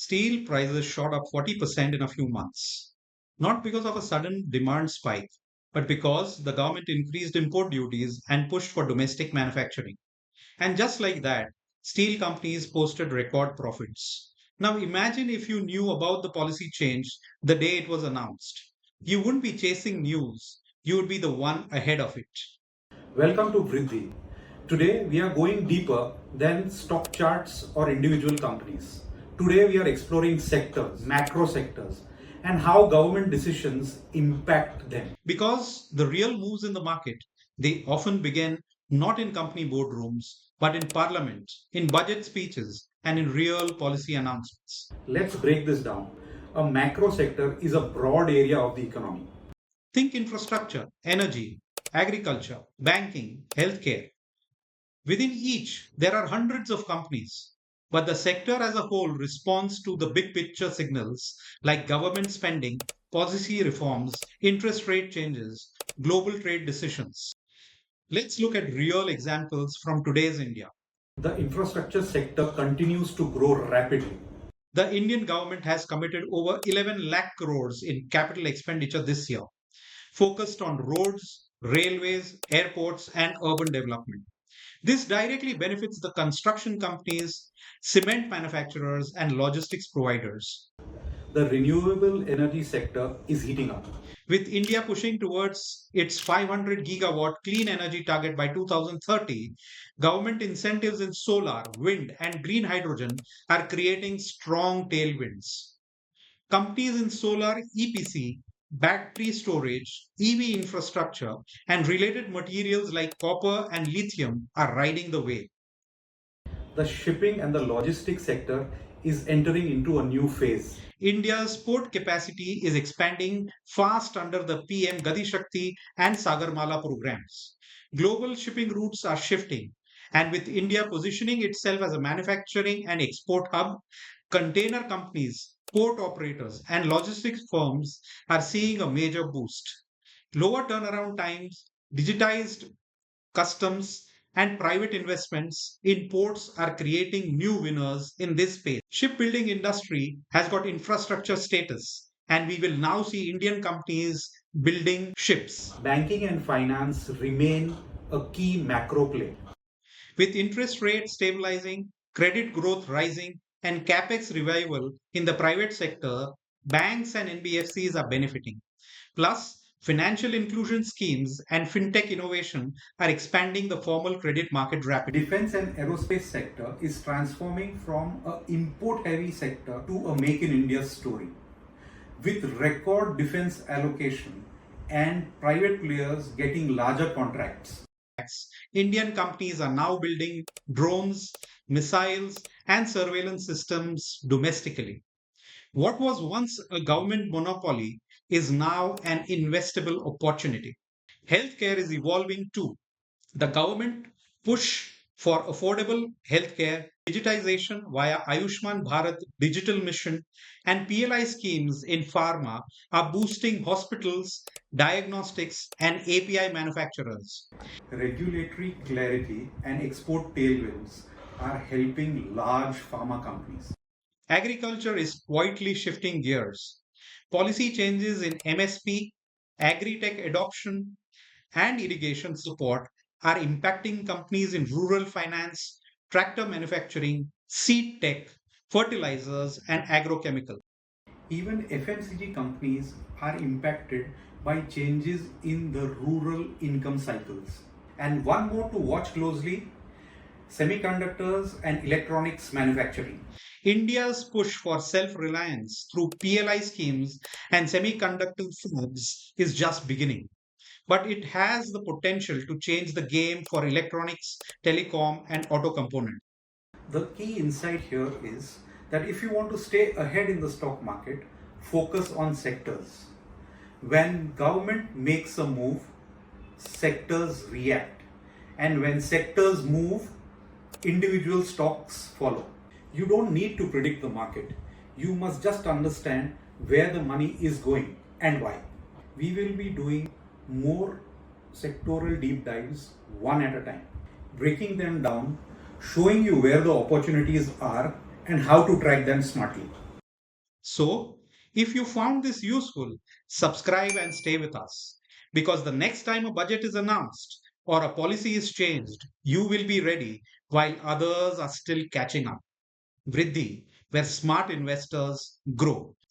Steel prices shot up 40% in a few months. Not because of a sudden demand spike, but because the government increased import duties and pushed for domestic manufacturing. And just like that, steel companies posted record profits. Now imagine if you knew about the policy change the day it was announced. You wouldn't be chasing news, you would be the one ahead of it. Welcome to Vriddhi. Today we are going deeper than stock charts or individual companies. Today we are exploring sectors, macro sectors, and how government decisions impact them. Because the real moves in the market, they often begin not in company boardrooms, but in parliament, in budget speeches, and in real policy announcements. Let's break this down. A macro sector is a broad area of the economy. Think infrastructure, energy, agriculture, banking, healthcare. Within each, there are hundreds of companies. But the sector as a whole responds to the big picture signals like government spending, policy reforms, interest rate changes, global trade decisions. Let's look at real examples from today's India. The infrastructure sector continues to grow rapidly. The Indian government has committed over 11 lakh crores in capital expenditure this year, focused on roads, railways, airports, and urban development. This directly benefits the construction companies, cement manufacturers, and logistics providers. The renewable energy sector is heating up. With India pushing towards its 500 gigawatt clean energy target by 2030, government incentives in solar, wind, and green hydrogen are creating strong tailwinds. Companies in solar EPC, battery storage, EV infrastructure, and related materials like copper and lithium are riding the wave. The shipping and the logistics sector is entering into a new phase. India's port capacity is expanding fast under the PM Gati Shakti and Sagarmala programs. Global shipping routes are shifting, and with India positioning itself as a manufacturing and export hub, container companies, port operators, and logistics firms are seeing a major boost. Lower turnaround times, digitized customs, and private investments in ports are creating new winners in this space. Shipbuilding industry has got infrastructure status, and we will now see Indian companies building ships. Banking and finance remain a key macro play. With interest rates stabilizing, credit growth rising, and capex revival in the private sector, banks and NBFCs are benefiting. Plus, financial inclusion schemes and fintech innovation are expanding the formal credit market rapidly. Defense and aerospace sector is transforming from a import heavy sector to a make in India story. With record defense allocation and private players getting larger contracts. Indian companies are now building drones, missiles, and surveillance systems domestically. What was once a government monopoly is now an investable opportunity. Healthcare is evolving too. The government push for affordable healthcare, digitization via Ayushman Bharat digital mission, and PLI schemes in pharma are boosting hospitals, diagnostics, and API manufacturers. Regulatory clarity and export tailwinds are helping large pharma companies. Agriculture is quietly shifting gears. Policy changes in MSP, agri-tech adoption, and irrigation support are impacting companies in rural finance, tractor manufacturing, seed tech, fertilizers, and agrochemical. Even FMCG companies are impacted by changes in the rural income cycles. And one more to watch closely, semiconductors and electronics manufacturing. India's push for self reliance through PLI schemes and semiconductor fabs is just beginning, but it has the potential to change the game for electronics, telecom, and auto components. The key insight here is that if you want to stay ahead in the stock market, focus on sectors. When government makes a move, sectors react. And when sectors move, individual stocks follow. You don't need to predict the market. You must just understand where the money is going and why. We will be doing more sectoral deep dives one at a time, breaking them down, showing you where the opportunities are and how to track them smartly. So, if you found this useful, subscribe and stay with us. Because the next time a budget is announced or a policy is changed, you will be ready while others are still catching up. Vriddhi, where smart investors grow.